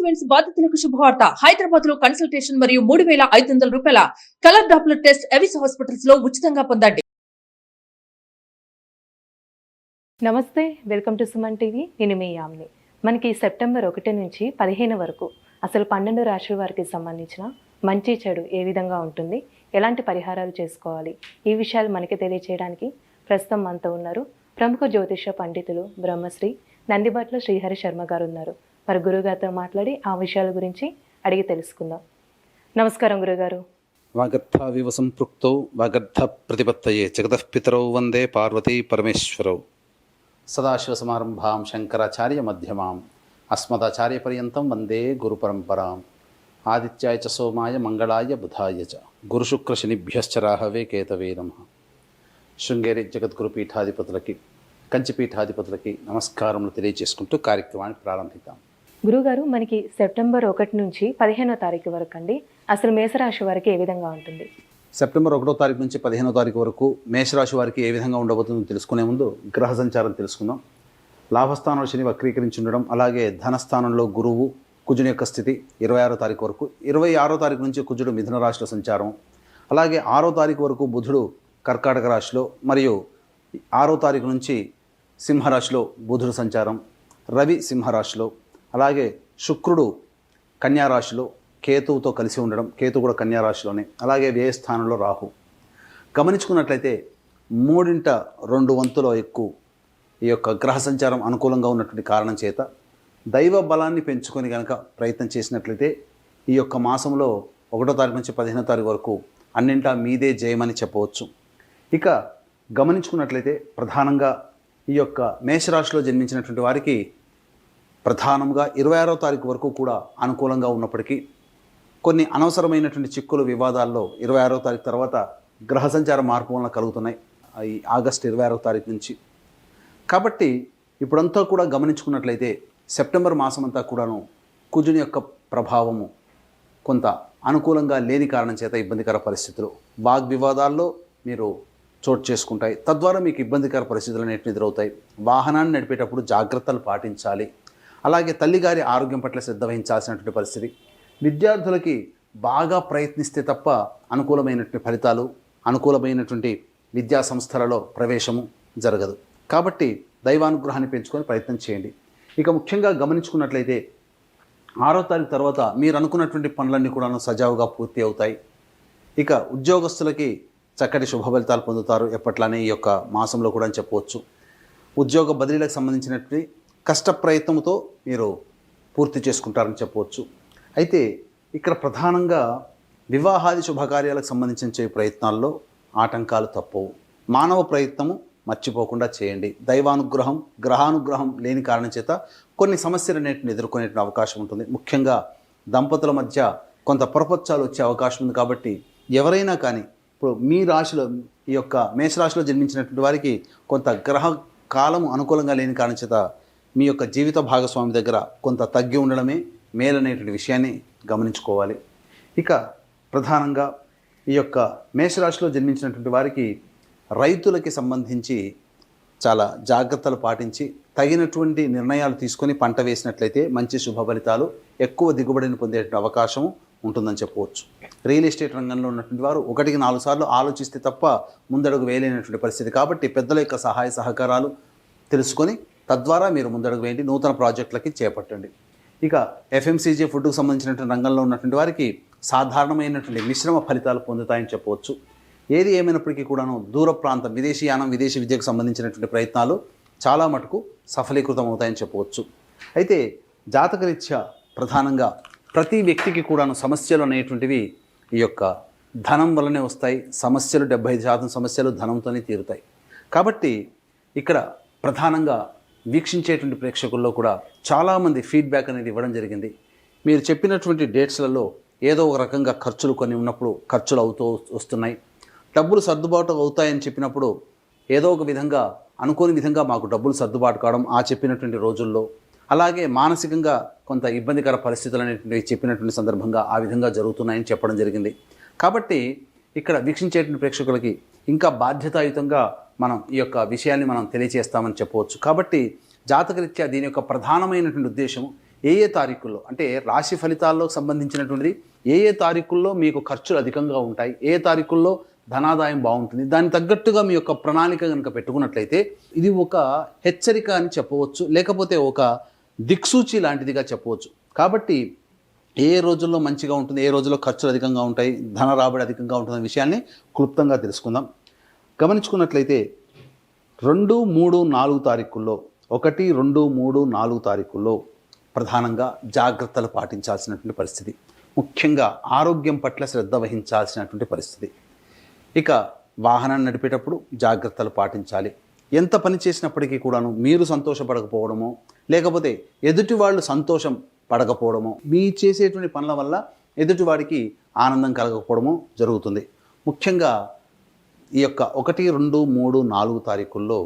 Events బాధితులకు శుభవార్త. హైదరాబాద్ లో కన్సల్టేషన్ మరియు 3,500 రూపాయల colour Doppler test Avis hospitals లో ఉచితంగా పొందండి. నమస్తే, వెల్కమ్ టు సుమన్ టీవీ. నేను మీ యామిని. మనకి సెప్టెంబర్ 1 నుంచి 15 వరకు అసలు 12 రాశుల వారికి సంబంధించిన మంచి చెడు ఏ విధంగా ఉంటుంది, ఎలాంటి పరిహారాలు చేసుకోవాలి, ఈ విషయాలు మనకి తెలియచేయడానికి ప్రస్తుతం మనతో ఉన్నారు ప్రముఖ జ్యోతిష పండితులు బ్రహ్మశ్రీ నందిబట్ల శ్రీహరి శర్మ గారు ఉన్నారు. మరి గురుగారితో మాట్లాడి ఆ విషయాల గురించి అడిగి తెలుసుకుందాం. నమస్కారం గురుగారు. వాగర్థావివ సంపృక్తౌ వాగర్థ ప్రతిపత్తయే జగతఃపితరౌ వందే పార్వతీ పరమేశ్వరౌ. సదాశివసమారంభాం శంకరాచార్య మధ్యమాం అస్మదాచార్యపర్యంతం వందే గురుపరంపరాం. ఆదిత్యాయ చ సోమాయ మంగళాయ బుధాయ చ గురుశుక్రశనిభ్యశ్చ రాహవే కేతవే నమః. శృంగేరి జగద్గురు పీఠాధిపతులకి, కంచిపీఠాధిపతులకి నమస్కారములు తెలియజేసుకుంటూ కార్యక్రమాన్ని ప్రారంభిద్దాం. గురుగారు, మనకి సెప్టెంబర్ 1 నుంచి 15వ తారీఖు వరకు అండి అసలు మేషరాశి వారికి ఏ విధంగా ఉంటుంది? సెప్టెంబర్ 1వ తారీఖు నుంచి 15వ తారీఖు వరకు మేషరాశి వారికి ఏ విధంగా ఉండబోతుందో తెలుసుకునే ముందు గ్రహ సంచారం తెలుసుకుందాం. లాభస్థానంలో శని వక్రీకరించి ఉండడం, అలాగే ధనస్థానంలో గురువు కుజుని యొక్క స్థితి 26వ తారీఖు వరకు. 26వ తారీఖు నుంచి కుజుడు మిథున రాశిలో సంచారం, అలాగే 6వ తారీఖు వరకు బుధుడు కర్కాటక రాశిలో, మరియు 6వ తారీఖు నుంచి సింహరాశిలో బుధుడు సంచారం, రవి సింహరాశిలో, అలాగే శుక్రుడు కన్యారాశిలో కేతువుతో కలిసి ఉండడం, కేతు కూడా కన్యారాశిలోనే, అలాగే వ్యయస్థానంలో రాహు. గమనించుకున్నట్లయితే 3/2 ఎక్కువ ఈ యొక్క గ్రహ సంచారం అనుకూలంగా ఉన్నటువంటి కారణం చేత దైవ బలాన్ని పెంచుకొని కనుక ప్రయత్నం చేసినట్లయితే ఈ యొక్క మాసంలో 1వ తారీఖు నుంచి 15వ తారీఖు వరకు అన్నింటా మీదే జయమని చెప్పవచ్చు. ఇక గమనించుకున్నట్లయితే ప్రధానంగా ఈ యొక్క మేషరాశిలో జన్మించినటువంటి వారికి ప్రధానంగా 26వ తారీఖు వరకు కూడా అనుకూలంగా ఉన్నప్పటికీ కొన్ని అనవసరమైనటువంటి చిక్కులు వివాదాల్లో 26వ తారీఖు తర్వాత గ్రహ సంచార మార్పు వలన కలుగుతున్నాయి, ఈ ఆగస్టు 26వ తారీఖు నుంచి. కాబట్టి ఇప్పుడంతా కూడా గమనించుకున్నట్లయితే సెప్టెంబర్ మాసం అంతా కూడాను కుజుని యొక్క ప్రభావము కొంత అనుకూలంగా లేని కారణం చేత ఇబ్బందికర పరిస్థితులు, వాగ్వివాదాల్లో మీరు చోటు చేసుకుంటాయి. తద్వారా మీకు ఇబ్బందికర పరిస్థితులు అనేటివి ఎదురవుతాయి. వాహనాన్ని నడిపేటప్పుడు జాగ్రత్తలు పాటించాలి. అలాగే తల్లిగారి ఆరోగ్యం పట్ల శ్రద్ధ వహించాల్సినటువంటి పరిస్థితి. విద్యార్థులకి బాగా ప్రయత్నిస్తే తప్ప అనుకూలమైనటువంటి ఫలితాలు, అనుకూలమైనటువంటి విద్యా సంస్థలలో ప్రవేశము జరగదు. కాబట్టి దైవానుగ్రహాన్ని పెంచుకొని ప్రయత్నం చేయండి. ఇక ముఖ్యంగా గమనించుకున్నట్లయితే 6వ తారీఖు తర్వాత మీరు అనుకున్నటువంటి పనులన్నీ కూడా సజావుగా పూర్తి అవుతాయి. ఇక ఉద్యోగస్తులకి చక్కటి శుభ ఫలితాలు పొందుతారు. ఎప్పట్లానే ఈ యొక్క మాసంలో కూడా చెప్పవచ్చు. ఉద్యోగ బదిలీలకు సంబంధించినటువంటి కష్ట ప్రయత్నంతో మీరు పూర్తి చేసుకుంటారని చెప్పవచ్చు. అయితే ఇక్కడ ప్రధానంగా వివాహాది శుభకార్యాలకు సంబంధించిన ప్రయత్నాల్లో ఆటంకాలు తప్పవు. మానవ ప్రయత్నము మర్చిపోకుండా చేయండి. దైవానుగ్రహం, గ్రహానుగ్రహం లేని కారణం చేత కొన్ని సమస్యలు అనేటిని ఎదుర్కొనే అవకాశం ఉంటుంది. ముఖ్యంగా దంపతుల మధ్య కొంత పొరపచ్చాలు వచ్చే అవకాశం ఉంది. కాబట్టి ఎవరైనా కానీ ఇప్పుడు మీ రాశిలో ఈ యొక్క మేషరాశిలో జన్మించినటువంటి వారికి కొంత గ్రహ కాలము అనుకూలంగా లేని కారణం చేత మీ యొక్క జీవిత భాగస్వామి దగ్గర కొంత తగ్గి ఉండడమే మేలనేటువంటి విషయాన్ని గమనించుకోవాలి. ఇక ప్రధానంగా ఈ యొక్క మేషరాశిలో జన్మించినటువంటి వారికి రైతులకి సంబంధించి చాలా జాగ్రత్తలు పాటించి తగినటువంటి నిర్ణయాలు తీసుకొని పంట వేసినట్లయితే మంచి శుభ ఫలితాలు, ఎక్కువ దిగుబడిని పొందే అవకాశం ఉంటుందని చెప్పవచ్చు. రియల్ ఎస్టేట్ రంగంలో ఉన్నటువంటి వారు 1కి 4 సార్లు ఆలోచిస్తే తప్ప ముందడుగు వేయలేనటువంటి పరిస్థితి. కాబట్టి పెద్దల యొక్క సహాయ సహకారాలు తెలుసుకొని తద్వారా మీరు ముందడుగు వేయండి, నూతన ప్రాజెక్టులకి చేపట్టండి. ఇక ఎఫ్ఎంసీజీ ఫుడ్కు సంబంధించినటువంటి రంగంలో ఉన్నటువంటి వారికి సాధారణమైనటువంటి మిశ్రమ ఫలితాలు పొందుతాయని చెప్పవచ్చు. ఏది ఏమైనప్పటికీ కూడాను దూర ప్రాంతం విదేశీయానం, విదేశీ విద్యకు సంబంధించినటువంటి ప్రయత్నాలు చాలా మటుకు సఫలీకృతం అవుతాయని చెప్పవచ్చు. అయితే జాతకరీత్యా ప్రధానంగా ప్రతి వ్యక్తికి కూడాను సమస్యలు అనేటువంటివి ఈ యొక్క ధనం వల్లనే వస్తాయి. సమస్యలు 75% సమస్యలు ధనంతోనే తీరుతాయి. కాబట్టి ఇక్కడ ప్రధానంగా వీక్షించేటువంటి ప్రేక్షకుల్లో కూడా చాలామంది ఫీడ్బ్యాక్ అనేది ఇవ్వడం జరిగింది. మీరు చెప్పినటువంటి డేట్స్లలో ఏదో ఒక రకంగా ఖర్చులు కొన్ని ఉన్నప్పుడు ఖర్చులు అవుతూ వస్తున్నాయి, డబ్బులు సర్దుబాటు అవుతాయని చెప్పినప్పుడు ఏదో ఒక విధంగా అనుకోని విధంగా మాకు డబ్బులు సర్దుబాటు కావడం ఆ చెప్పినటువంటి రోజుల్లో, అలాగే మానసికంగా కొంత ఇబ్బందికర పరిస్థితులు అనేటువంటి చెప్పినటువంటి సందర్భంగా ఆ విధంగా జరుగుతున్నాయని చెప్పడం జరిగింది. కాబట్టి ఇక్కడ వీక్షించేటువంటి ప్రేక్షకులకి ఇంకా బాధ్యతాయుతంగా మనం ఈ యొక్క విషయాన్ని మనం తెలియజేస్తామని చెప్పవచ్చు. కాబట్టి జాతకరీత్యా దీని యొక్క ప్రధానమైనటువంటి ఉద్దేశం ఏ తారీఖుల్లో అంటే రాశి ఫలితాల్లో సంబంధించినటువంటిది ఏ తారీఖుల్లో మీకు ఖర్చులు అధికంగా ఉంటాయి, ఏ తారీఖుల్లో ధనాదాయం బాగుంటుంది, దానికి తగ్గట్టుగా మీ యొక్క ప్రణాళిక కనుక పెట్టుకున్నట్లయితే ఇది ఒక హెచ్చరిక అని చెప్పవచ్చు, లేకపోతే ఒక దిక్సూచి లాంటిదిగా చెప్పవచ్చు. కాబట్టి ఏ రోజుల్లో మంచిగా ఉంటుంది, ఏ రోజుల్లో ఖర్చులు అధికంగా ఉంటాయి, ధన రాబడి అధికంగా ఉంటుందనే విషయాన్ని క్లుప్తంగా తెలుసుకుందాం. గమనించుకున్నట్లయితే 2, 3, 4 తారీఖుల్లో 1, 2, 3, 4 తారీఖుల్లో ప్రధానంగా జాగ్రత్తలు పాటించాల్సినటువంటి పరిస్థితి, ముఖ్యంగా ఆరోగ్యం పట్ల శ్రద్ధ వహించాల్సినటువంటి పరిస్థితి. ఇక వాహనాన్ని నడిపేటప్పుడు జాగ్రత్తలు పాటించాలి. ఎంత పని చేసినప్పటికీ కూడాను మీరు సంతోషపడకపోవడమో, లేకపోతే ఎదుటి వాళ్ళు సంతోషం పడకపోవడమో, మీ చేసేటువంటి పనుల వల్ల ఎదుటివాడికి ఆనందం కలగకపోవడమో జరుగుతుంది. ముఖ్యంగా ఈ యొక్క 1, 2, 3, 4 తారీఖుల్లో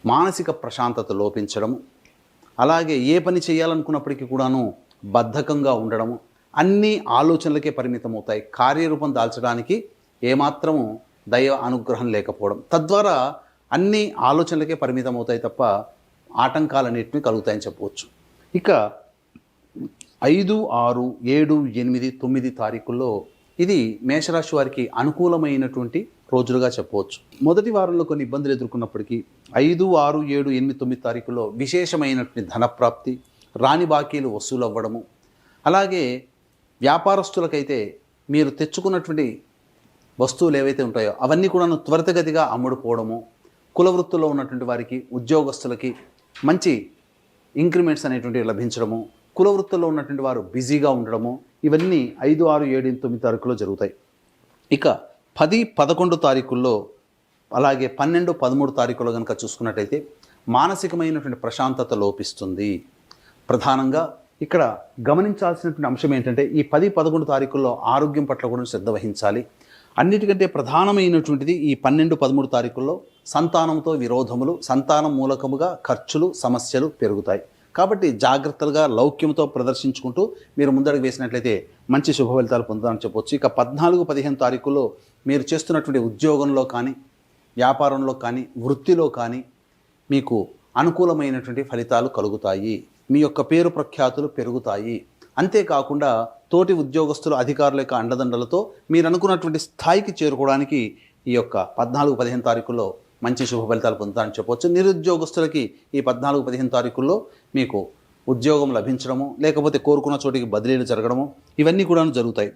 మానసిక ప్రశాంతత లోపించడము, అలాగే ఏ పని చేయాలనుకున్నప్పటికీ కూడాను బద్ధకంగా ఉండడము, అన్ని ఆలోచనలకే పరిమితమవుతాయి. కార్యరూపం దాల్చడానికి ఏమాత్రము దైవ అనుగ్రహం లేకపోవడం, తద్వారా అన్ని ఆలోచనలకే పరిమితమవుతాయి తప్ప ఆటంకాలన్నింటినీ కలుగుతాయని చెప్పవచ్చు. ఇక 5, 6, 7, 8, 9 తారీఖుల్లో ఇది మేషరాశి వారికి అనుకూలమైనటువంటి రోజులుగా చెప్పవచ్చు. మొదటి వారంలో కొన్ని ఇబ్బందులు ఎదుర్కొన్నప్పటికీ 5, 6, 7, 8, 9 తారీఖుల్లో విశేషమైనటువంటి ధనప్రాప్తి, రాని బాకీలు వసూలు అవ్వడము, అలాగే వ్యాపారస్తులకైతే మీరు తెచ్చుకున్నటువంటి వస్తువులు ఏవైతే ఉంటాయో అవన్నీ కూడా త్వరితగతిగా అమ్ముడుపోవడము, కుల వృత్తుల్లో ఉన్నటువంటి వారికి, ఉద్యోగస్తులకి మంచి ఇంక్రిమెంట్స్ అనేటువంటివి లభించడము, కుల వృత్తుల్లో ఉన్నటువంటి వారు బిజీగా ఉండడము, ఇవన్నీ 5, 6, 7, 9 తారీఖుల్లో జరుగుతాయి. ఇక 10, 11 తారీఖుల్లో అలాగే 12, 13 తారీఖుల్లో కనుక చూసుకున్నట్టయితే మానసికమైనటువంటి ప్రశాంతత లోపిస్తుంది. ప్రధానంగా ఇక్కడ గమనించాల్సినటువంటి అంశం ఏంటంటే ఈ 10, 11 తారీఖుల్లో ఆరోగ్యం పట్ల కూడా శ్రద్ధ వహించాలి. అన్నిటికంటే ప్రధానమైనటువంటిది ఈ 12, 13 తారీఖుల్లో సంతానంతో విరోధములు, సంతానం మూలకముగా ఖర్చులు, సమస్యలు పెరుగుతాయి. కాబట్టి జాగ్రత్తలుగా లౌక్యంతో ప్రదర్శించుకుంటూ మీరు ముందడుగు వేసినట్లయితే మంచి శుభ ఫలితాలు పొందుతారని చెప్పవచ్చు. ఇక 14, 15 తారీఖుల్లో మీరు చేస్తున్నటువంటి ఉద్యోగంలో కానీ, వ్యాపారంలో కానీ, వృత్తిలో కానీ మీకు అనుకూలమైనటువంటి ఫలితాలు కలుగుతాయి. మీ యొక్క పేరు ప్రఖ్యాతులు పెరుగుతాయి. అంతేకాకుండా తోటి ఉద్యోగస్తులు, అధికారుల యొక్క అండదండలతో మీరు అనుకున్నటువంటి స్థాయికి చేరుకోవడానికి ఈ యొక్క 14, 15 తారీఖుల్లో మంచి శుభ ఫలితాలు పొందుతారని చెప్పవచ్చు. నిరుద్యోగస్తులకి ఈ 14, 15 తారీఖుల్లో మీకు ఉద్యోగం లభించడము, లేకపోతే కోరుకున్న చోటికి బదిలీలు జరగడము, ఇవన్నీ కూడా జరుగుతాయి.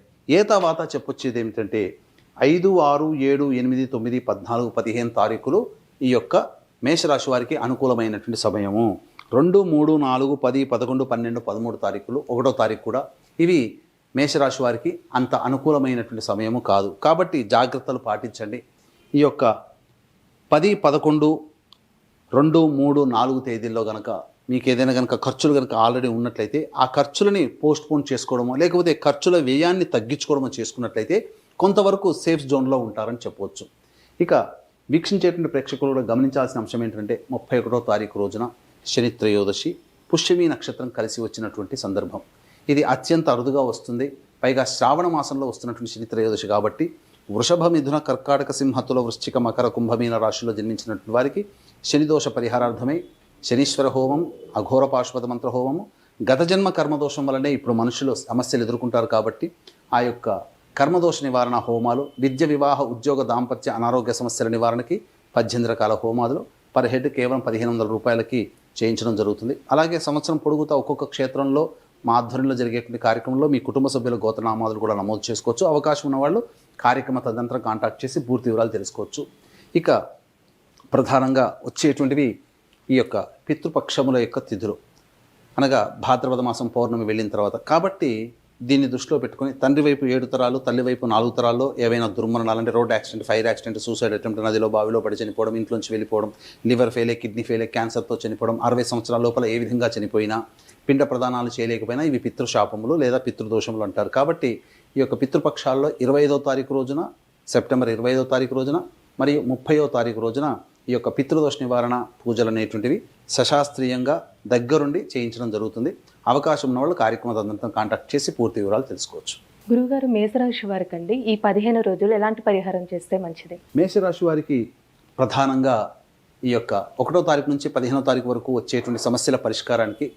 తర్వాత చెప్పొచ్చేది ఏమిటంటే 5, 6, 7, 8, 9, 14, 15 తారీఖులు ఈ యొక్క మేషరాశి వారికి అనుకూలమైనటువంటి సమయము. 2, 3, 4, 10, 11, 12, 13 తారీఖులు, 1వ తారీఖు కూడా ఇవి మేషరాశి వారికి అంత అనుకూలమైనటువంటి సమయము కాదు. కాబట్టి జాగ్రత్తలు పాటించండి. ఈ యొక్క 10, 11, 2, 3, 4 తేదీల్లో కనుక మీకు ఏదైనా కనుక ఖర్చులు కనుక ఆల్రెడీ ఉన్నట్లయితే ఆ ఖర్చులని పోస్ట్పోన్ చేసుకోవడమో, లేకపోతే ఖర్చుల వ్యయాన్ని తగ్గించుకోవడమో చేసుకున్నట్లయితే కొంతవరకు సేఫ్ జోన్లో ఉంటారని చెప్పవచ్చు. ఇక వీక్షించేటువంటి ప్రేక్షకులు కూడా గమనించాల్సిన అంశం ఏంటంటే 31వ తారీఖు రోజున శని త్రయోదశి, పుష్యమి నక్షత్రం కలిసి వచ్చినటువంటి సందర్భం. ఇది అత్యంత అరుదుగా వస్తుంది. పైగా శ్రావణ మాసంలో వస్తున్నటువంటి శని త్రయోదశి కాబట్టి వృషభ, మిథున, కర్కాటక, సింహతుల, వృశ్చిక, మకర, కుంభమీన రాశిలో జన్మించినటువంటి వారికి శనిదోష పరిహారార్థమై శనీశ్వర హోమం, అఘోర పాశుపత మంత్ర హోమము, గత జన్మ కర్మదోషం వల్లనే ఇప్పుడు మనుషులు సమస్యలు ఎదుర్కొంటారు కాబట్టి ఆ యొక్క కర్మదోష నివారణ హోమాలు, విద్య, వివాహ, ఉద్యోగ, దాంపత్య, అనారోగ్య సమస్యల నివారణకి 18 రకాల హోమాలు పర్ హెడ్ కేవలం 1500 రూపాయలకి చేయించడం జరుగుతుంది. అలాగే సంవత్సరం పొడుగుతా ఒక్కొక్క క్షేత్రంలో మా ఆధ్వర్యంలో జరిగేటువంటి కార్యక్రమంలో మీ కుటుంబ సభ్యుల గోత్రనామాదులు కూడా నమోదు చేసుకోవచ్చు. అవకాశం ఉన్నవాళ్ళు కార్యక్రమ తదనంతరం కాంటాక్ట్ చేసి పూర్తి వివరాలు తెలుసుకోవచ్చు. ఇక ప్రధానంగా వచ్చేటువంటివి ఈ యొక్క పితృపక్షముల యొక్క తిథులు, అనగా భాద్రపద మాసం పౌర్ణమి వెళ్ళిన తర్వాత. కాబట్టి దీన్ని దృష్టిలో పెట్టుకొని తండ్రి వైపు 7 తరాలు, తల్లి వైపు 4 తరాల్లో ఏవైనా దుర్మరణాలు అంటే road accident, fire accident, suicide attempt, నదిలో బావిలో పడి చనిపోవడం, ఇంట్లోంచి వెళ్ళిపోవడం, లివర్ ఫెయిలే, కిడ్నీ ఫెయిలే, క్యాన్సర్తో చనిపోవడం, 60 సంవత్సరాల లోపల ఏ విధంగా చనిపోయినా, పిండ ప్రదానాలు చేయలేకపోయినా ఇవి పితృశాపములు లేదా పితృదోషములు అంటారు. కాబట్టి ఈ యొక్క పితృపక్షాల్లో 25వ తారీఖు రోజున, సెప్టెంబర్ 25వ తారీఖు రోజున మరియు 30వ తారీఖు రోజున ఈ యొక్క పితృదోష నివారణ పూజలు అనేటువంటివి సశాస్త్రీయంగా దగ్గరుండి చేయించడం జరుగుతుంది. అవకాశం ఉన్న వాళ్ళు కార్యక్రమ తదనంతరం కాంటాక్ట్ చేసి పూర్తి వివరాలు తెలుసుకోవచ్చు. గురువుగారు, మేషరాశి వారికి అండి ఈ 15 రోజులు ఎలాంటి పరిహారం చేస్తే మంచిది? మేషరాశి వారికి ప్రధానంగా ఈ యొక్క 1వ తారీఖు నుంచి 15వ తారీఖు వరకు వచ్చేటువంటి సమస్యల పరిష్కారానికి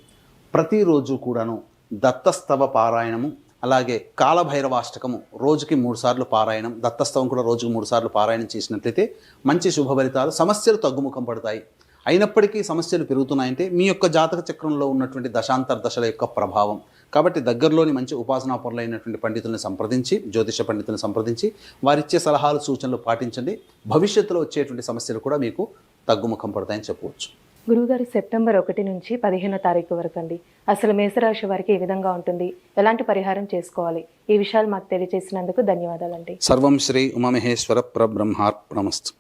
ప్రతిరోజు కూడాను దత్తస్తవ పారాయణము, అలాగే కాలభైరవాష్టకము రోజుకి 3 సార్లు పారాయణం, దత్తస్తవం కూడా రోజుకు 3 సార్లు పారాయణం చేసినట్లయితే మంచి శుభ ఫలితాలు, సమస్యలు తగ్గుముఖం పడతాయి. అయినప్పటికీ సమస్యలు పెరుగుతున్నాయంటే మీ యొక్క జాతక చక్రంలో ఉన్నటువంటి దశాంతర దశల యొక్క ప్రభావం. కాబట్టి దగ్గరలోని మంచి ఉపాసనా పరులైనటువంటి పండితులను సంప్రదించి, జ్యోతిష పండితులను సంప్రదించి వారిచ్చే సలహాలు సూచనలు పాటించండి. భవిష్యత్తులో వచ్చేటువంటి సమస్యలు కూడా మీకు తగ్గుముఖం పడతాయని చెప్పవచ్చు. గురువుగారు, సెప్టెంబర్ 1 నుంచి 15వ తారీఖు వరకు అండి, అసలు మేషరాశి వారికి ఏ విధంగా ఉంటుంది, ఎలాంటి పరిహారం చేసుకోవాలి, ఈ విషయాలు మాకు తెలియజేసినందుకు ధన్యవాదాలండి. సర్వం శ్రీ ఉమామహేశ్వర పరబ్రహ్మార్పణమస్తు.